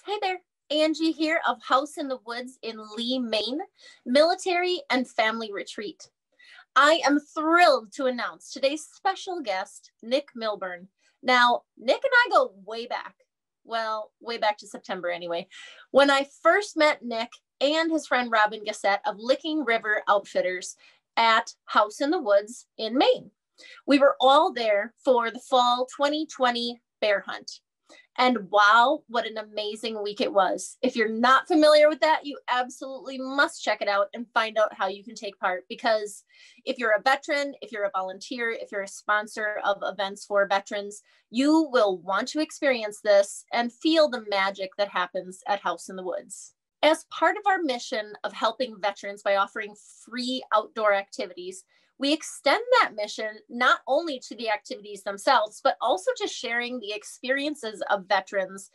Hey there, Angie here of House in the Woods in Lee, Maine, Military and Family Retreat. I am thrilled to announce today's special guest, Nick Milburn. Now, Nick and I go way back. Well, way back to September anyway. When I first met Nick and his friend Robin Gassett of Licking River Outfitters at House in the Woods in Maine. We were all there for the fall 2020 bear hunt. And wow, what an amazing week it was. If you're not familiar with that, you absolutely must check it out and find out how you can take part. Because if you're a veteran, if you're a volunteer, if you're a sponsor of events for veterans, you will want to experience this and feel the magic that happens at House in the Woods. As part of our mission of helping veterans by offering free outdoor activities, we extend that mission not only to the activities themselves, but also to sharing the experiences of veterans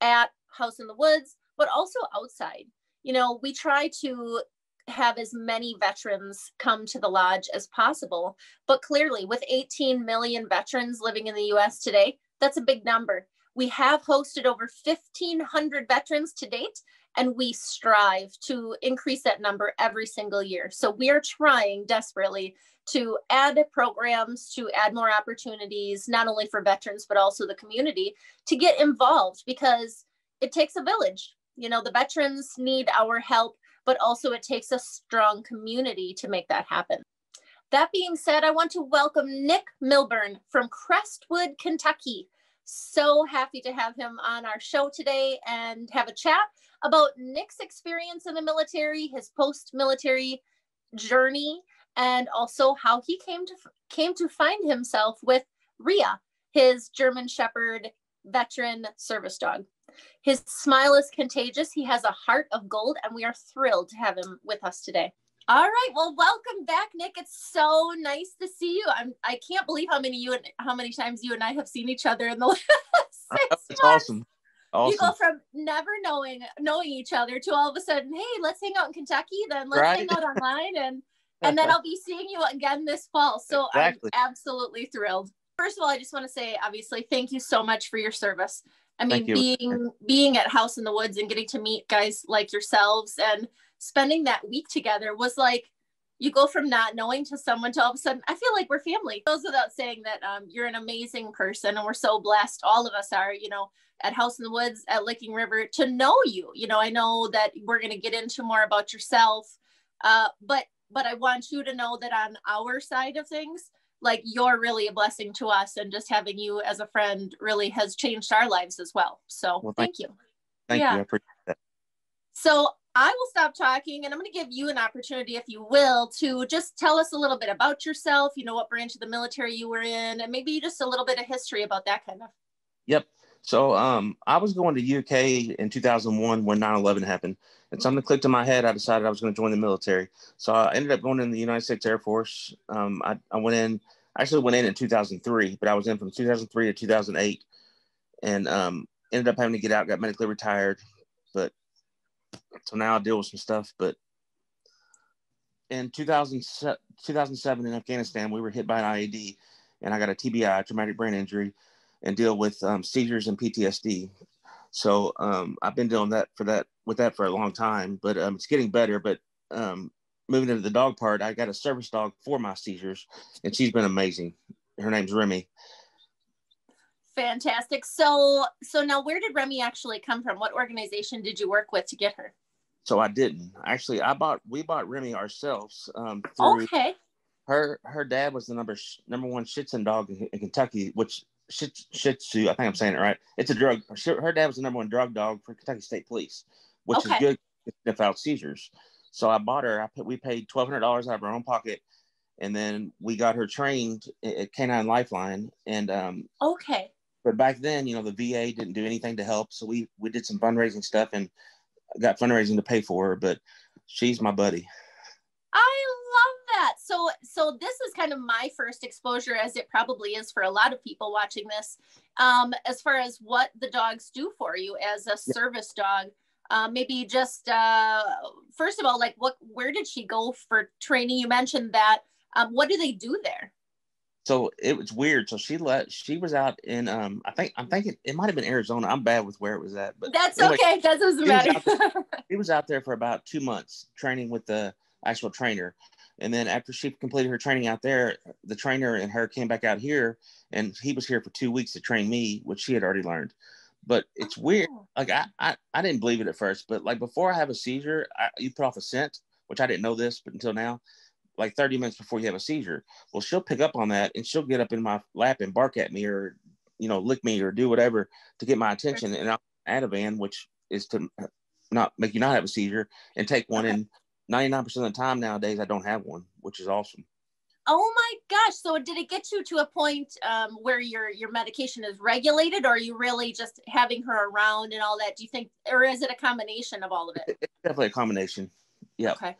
at House in the Woods, but also outside. You know, we try to have as many veterans come to the lodge as possible, but clearly with 18 million veterans living in the US today, that's a big number. We have hosted over 1,500 veterans to date, and we strive to increase that number every single year. So we are trying desperately to add programs, to add more opportunities, not only for veterans, but also the community to get involved, because it takes a village. You know, the veterans need our help, but also it takes a strong community to make that happen. That being said, I want to welcome Nick Milburn from Crestwood, Kentucky. So happy to have him on our show today and have a chat about Nick's experience in the military, his post-military journey, and also how he came to find himself with Rhea, his German Shepherd veteran service dog. His smile is contagious. He has a heart of gold, and we are thrilled to have him with us today. All right, well, welcome back, Nick. It's so nice to see you. I can't believe how many times you and I have seen each other in the last 6 months. It's awesome. You go from never knowing each other to all of a sudden, hey, let's hang out in Kentucky, then let's hang out online, and then I'll be seeing you again this fall. So exactly. I'm absolutely thrilled. First of all, I just want to say, obviously, thank you so much for your service. I mean, being at House in the Woods and getting to meet guys like yourselves and spending that week together was like, you go from not knowing to someone to all of a sudden, I feel like we're family. It goes without saying that you're an amazing person, and we're so blessed. All of us are, you know, at House in the Woods, at Licking River, to know you. You know, I know that we're going to get into more about yourself, but I want you to know that on our side of things, like, you're really a blessing to us, and just having you as a friend really has changed our lives as well. So thank you. Thank you. I appreciate that. So I will stop talking, and I'm going to give you an opportunity, if you will, to just tell us a little bit about yourself, you know, what branch of the military you were in, and maybe just a little bit of history about that kind of. Yep. So I was going to UK in 2001 when 9/11 happened, and something clicked in my head. I decided I was going to join the military. So I ended up going in the United States Air Force. I went in 2003, but I was in from 2003 to 2008, and ended up having to get out, got medically retired. But so now I deal with some stuff. But in 2007 in Afghanistan, we were hit by an IED, and I got a TBI, traumatic brain injury, and deal with seizures and PTSD. So I've been doing with that for a long time, but it's getting better. But moving into the dog part, I got a service dog for my seizures, and she's been amazing. Her name's Remi. Fantastic. So now, where did Remi actually come from? What organization did you work with to get her? So I didn't actually. We bought Remi ourselves. Okay. Her dad was the number one Shih Tzu dog in Kentucky, which Shih Tzu, I think I'm saying it right. It's a drug. Her dad was the number one drug dog for Kentucky State Police, which is good to sniff out seizures. So I bought her. We paid $1,200 out of our own pocket, and then we got her trained at Canine Lifeline. And but back then, you know, the VA didn't do anything to help, so we did some fundraising stuff and got fundraising to pay for her. But she's my buddy. I love that. So this is kind of my first exposure, as it probably is for a lot of people watching this, as far as what the dogs do for you as a service dog. Maybe just first of all, like, where did she go for training? You mentioned that. What do they do there? So it was weird. So she was out in, I'm thinking it might've been Arizona. I'm bad with where it was at, but That's anyway, okay. That doesn't matter. he was out there for about 2 months training with the actual trainer. And then after she completed her training out there, the trainer and her came back out here, and he was here for 2 weeks to train me, which she had already learned. But it's weird. Like I didn't believe it at first, but like before I have a seizure, you put off a scent, which I didn't know this, but until now, like 30 minutes before you have a seizure. Well, she'll pick up on that and she'll get up in my lap and bark at me, or, lick me or do whatever to get my attention. And I'll add a Ativan, which is to not make you not have a seizure, and take one. And 99% of the time nowadays, I don't have one, which is awesome. Oh my gosh. So did it get you to a point where your medication is regulated, or are you really just having her around and all that? Do you think, or is it a combination of all of it? It's definitely a combination. Yeah. Okay.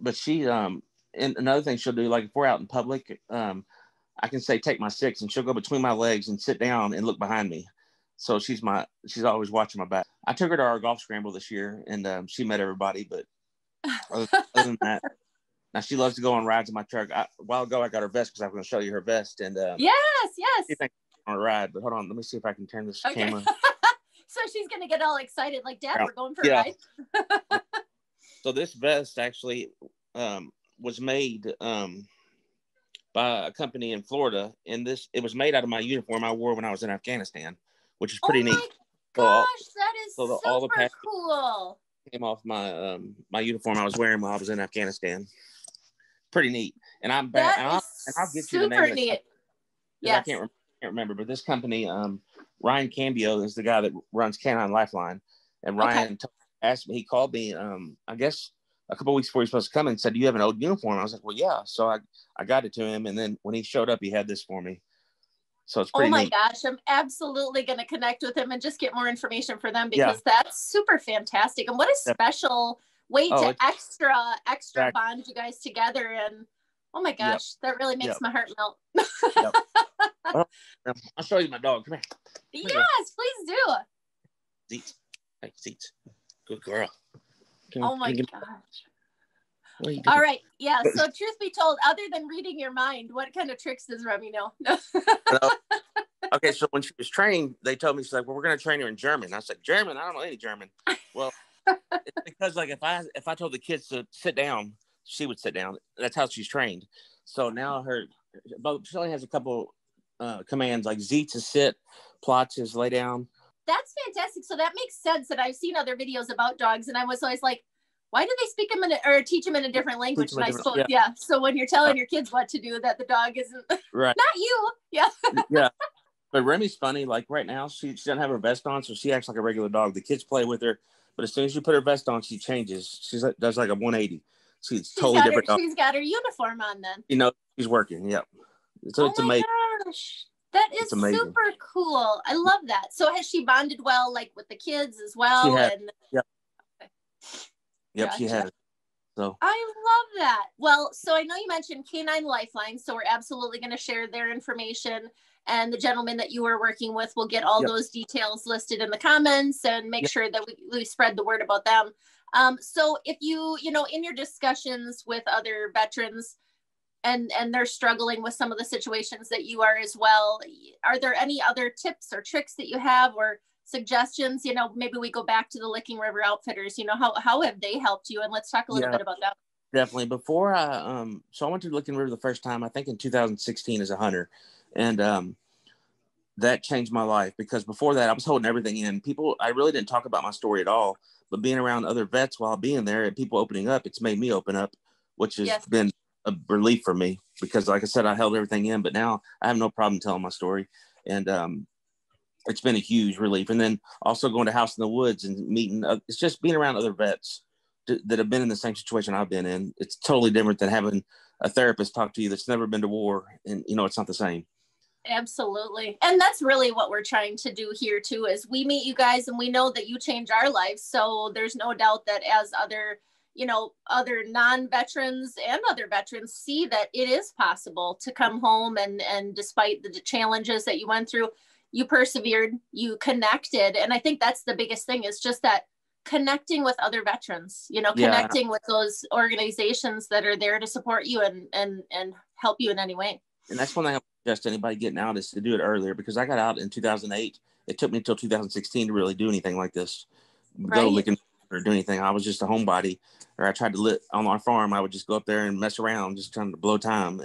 But she, and another thing she'll do, like if we're out in public, I can say, take my six, and she'll go between my legs and sit down and look behind me. So she's always watching my back. I took her to our golf scramble this year, and she met everybody, but other than that, now she loves to go on rides in my truck. A while ago, I got her vest because I was going to show you her vest. And yes. She thinks on a ride, but hold on, let me see if I can turn this camera. So she's going to get all excited, like, Dad, we're going for a ride. So this vest actually was made by a company in Florida, and it was made out of my uniform I wore when I was in Afghanistan, which is pretty neat. Oh my gosh, that is all the super cool. Came off my my uniform I was wearing while I was in Afghanistan. Pretty neat. And I'm back. And I'll get you the name. Super neat. Yes. I can't remember, but this company, Ryan Cambio is the guy that runs Canine Lifeline, and Ryan asked me. He called me. I guess a couple of weeks before he was supposed to come and said, "Do you have an old uniform?" I was like, "Well, yeah." So I got it to him, and then when he showed up, he had this for me. So it's pretty neat. Gosh, I'm absolutely going to connect with him and just get more information for them, because that's super fantastic. And what a special way to extra bond you guys together. And oh my gosh, that really makes my heart melt. I'll show you my dog. Come here. Yes, please do. Seats. Hey, seats. Good girl. Oh my gosh. All right. Yeah. So truth be told, other than reading your mind, what kind of tricks does Remi know? Okay. So when she was trained, they told me, she's like, well, we're going to train her in German. I said, German? I don't know any German. Well, it's because like if I told the kids to sit down, she would sit down. That's how she's trained. So now she only has a couple commands, like Z to sit, Platz is lay down. That's fantastic. So that makes sense. And I've seen other videos about dogs, and I was always like, why do they speak them or teach them in a different language? And I suppose, so when you're telling your kids what to do, that the dog isn't right, not you. Yeah. Yeah. But Remi's funny. Like right now, she doesn't have her vest on, so she acts like a regular dog. The kids play with her, but as soon as you put her vest on, she changes. Does like a 180. She's totally different. She's got her uniform on then. She's working. Yep. So it's amazing. Gosh. That is super cool. I love that. So has she bonded well, like with the kids as well? She has. Yep. Okay. Yep, gotcha. She has. So I love that. Well, so I know you mentioned Canine Lifeline, so we're absolutely going to share their information, and the gentleman that you were working with will get all those details listed in the comments, and make sure that we spread the word about them. So if you in your discussions with other veterans, and they're struggling with some of the situations that you are as well, are there any other tips or tricks that you have, or suggestions? Maybe we go back to the Licking River Outfitters. How have they helped you? And let's talk a little bit about that. Definitely. Before I went to Licking River the first time, I think in 2016 as a hunter, and that changed my life, because before that I was holding everything in. I really didn't talk about my story at all, but being around other vets while being there and people opening up, it's made me open up, which has been a relief for me, because like I said, I held everything in, but now I have no problem telling my story, and it's been a huge relief. And then also going to House in the Woods and meeting, it's just being around other vets that have been in the same situation I've been in. It's totally different than having a therapist talk to you that's never been to war, and it's not the same. Absolutely. And that's really what we're trying to do here too, is we meet you guys and we know that you change our lives. So there's no doubt that as other non-veterans and other veterans see that it is possible to come home, and despite the challenges that you went through, you persevered, you connected. And I think that's the biggest thing, is just that connecting with other veterans, connecting with those organizations that are there to support you and help you in any way. And that's one thing I would suggest to anybody getting out is to do it earlier, because I got out in 2008. It took me until 2016 to really do anything like this, go licking or do anything. I was just a homebody, or I tried to live on our farm. I would just go up there and mess around, just trying to blow time.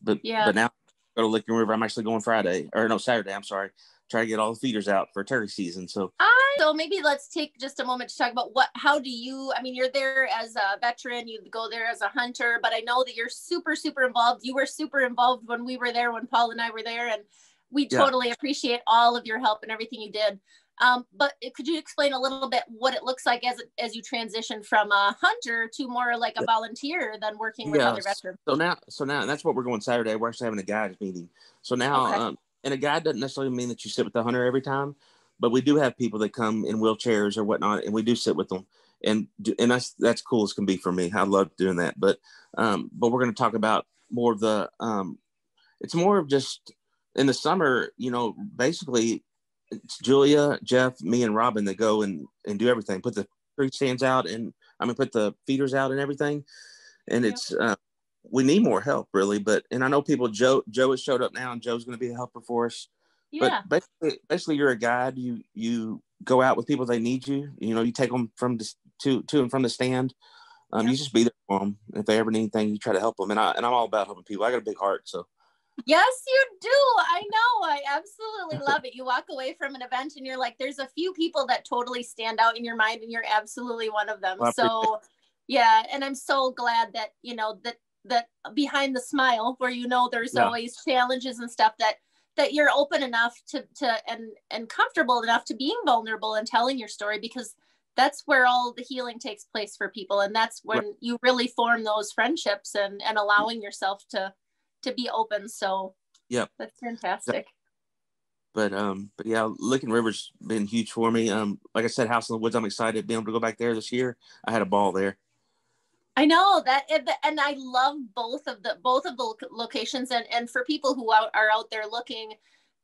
But now I go to Licking River. I'm actually going Saturday. I'm sorry. Try to get all the feeders out for turkey season. So maybe let's take just a moment to talk about you're there as a veteran, you go there as a hunter, but I know that you're super, super involved. You were super involved when we were there, when Paul and I were there, and we totally appreciate all of your help and everything you did. But could you explain a little bit what it looks like as you transition from a hunter to more like a volunteer than working with other veterans? So now that's what we're going Saturday. We're actually having a guides meeting. So now, and a guide doesn't necessarily mean that you sit with the hunter every time, but we do have people that come in wheelchairs or whatnot, and we do sit with them, and that's cool as can be for me. I love doing that. But we're going to talk about more of the. It's more of just in the summer, basically. It's Julia, Jeff, me, and Robin that go and do everything. Put the tree stands out, and put the feeders out and everything. And it's we need more help, really. And I know people. Joe has showed up now, and Joe's going to be a helper for us. Yeah. But basically, you're a guide. You go out with people they need you. You take them to and from the stand. You just be there for them. If they ever need anything, you try to help them. And I'm all about helping people. I got a big heart, so. Yes, you do. I know. I absolutely love it. You walk away from an event and you're like, there's a few people that totally stand out in your mind, and you're absolutely one of them. Well, so yeah. And I'm so glad that, that behind the smile where, there's always challenges and stuff that you're open enough to and comfortable enough to being vulnerable and telling your story, because that's where all the healing takes place for people. And that's when you really form those friendships and allowing yourself to be open. So that's fantastic. But yeah, Licking River's been huge for me. Like I said, House in the Woods, I'm excited being able to go back there this year. I had a ball there. I know that, and I love both of the locations. And for people who are out there looking,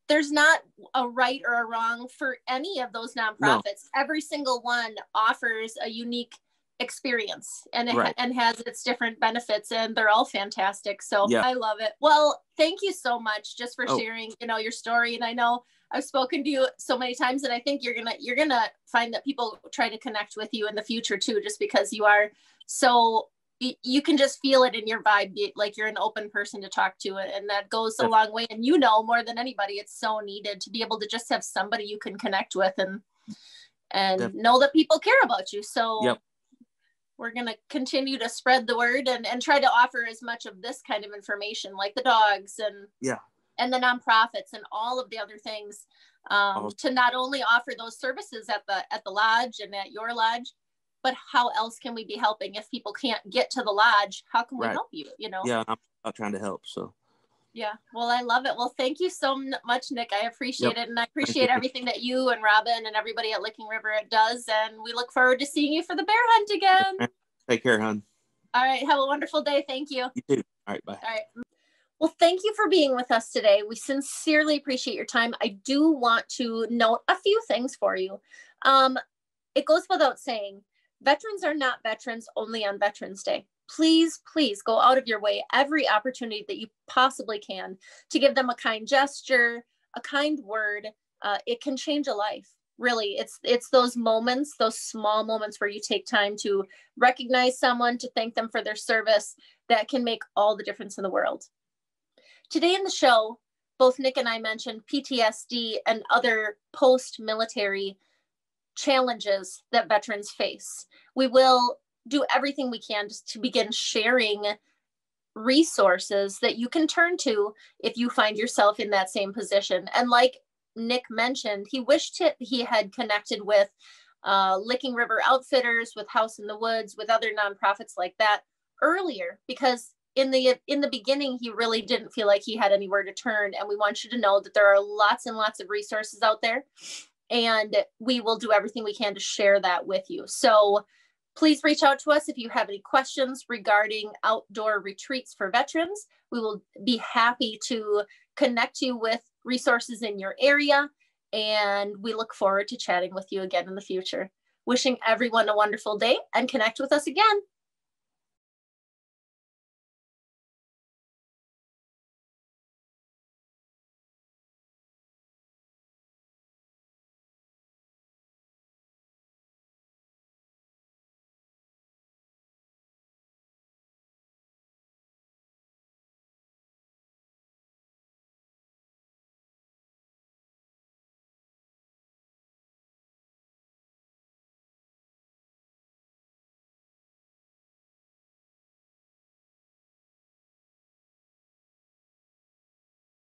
there's not a right or a wrong for any of those nonprofits. No. Every single one offers a unique experience and has its different benefits, and they're all fantastic. So I love it. Well, thank you so much just for sharing, your story. And I know I've spoken to you so many times, and I think you're gonna find that people try to connect with you in the future too, just because you are so, you can just feel it in your vibe, like you're an open person to talk to, and that goes a long way. And more than anybody, it's so needed to be able to just have somebody you can connect with and know that people care about you. So we're going to continue to spread the word and try to offer as much of this kind of information, like the dogs and the nonprofits and all of the other things, to not only offer those services at the lodge and at your lodge, but how else can we be helping? If people can't get to the lodge, how can we help you? Yeah, I'm trying to help. So. Yeah, well, I love it. Well, thank you so much, Nick. I appreciate it. And I appreciate everything that you and Robin and everybody at Licking River does. And we look forward to seeing you for the bear hunt again. Take care, hon. All right. Have a wonderful day. Thank you. You too. All right. Bye. All right. Well, thank you for being with us today. We sincerely appreciate your time. I do want to note a few things for you. It goes without saying, veterans are not veterans only on Veterans Day. Please, please go out of your way every opportunity that you possibly can to give them a kind gesture, a kind word. It can change a life. Really, it's those moments, those small moments where you take time to recognize someone, to thank them for their service, that can make all the difference in the world. Today in the show, both Nick and I mentioned PTSD and other post-military challenges that veterans face. We will do everything we can just to begin sharing resources that you can turn to if you find yourself in that same position. And like Nick mentioned, he wished he had connected with Licking River Outfitters, with House in the Woods, with other nonprofits like that earlier, because in the beginning, he really didn't feel like he had anywhere to turn. And we want you to know that there are lots and lots of resources out there, and we will do everything we can to share that with you. So please reach out to us if you have any questions regarding outdoor retreats for veterans. We will be happy to connect you with resources in your area, and we look forward to chatting with you again in the future. Wishing everyone a wonderful day, and connect with us again.